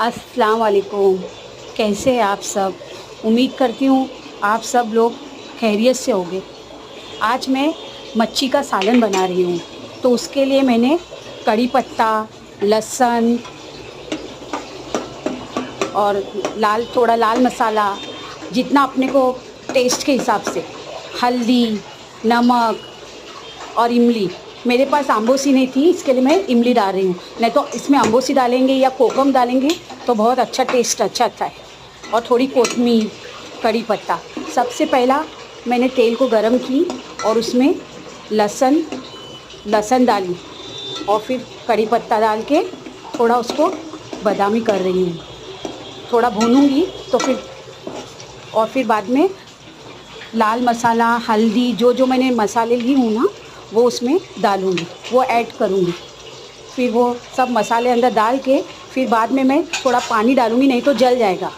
अस्सलाम वालेकुम। कैसे हैं आप सब? उम्मीद करती हूँ आप सब लोग खैरियत से होंगे। आज मैं मच्छी का सालन बना रही हूँ, तो उसके लिए मैंने कड़ी पत्ता, लहसुन और थोड़ा लाल मसाला, जितना अपने को टेस्ट के हिसाब से, हल्दी, नमक और इमली। मेरे पास आम्बोसी नहीं थी, इसके लिए मैं इमली डाल रही हूँ। नहीं तो इसमें आम्बोसी डालेंगे या कोकम डालेंगे तो बहुत अच्छा टेस्ट अच्छा आता है। और थोड़ी कोतमीर, कड़ी पत्ता। सबसे पहला मैंने तेल को गरम की और उसमें लहसुन डाली और फिर कड़ी पत्ता डाल के थोड़ा उसको बादामी कर रही हूँ। थोड़ा भूनूंगी तो फिर बाद में लाल मसाला, हल्दी, जो मैंने मसाले ली हूँ ना, वो उसमें डालूँगी, वो ऐड करूँगी। फिर वो सब मसाले अंदर डाल के फिर बाद में मैं थोड़ा पानी डालूँगी, नहीं तो जल जाएगा।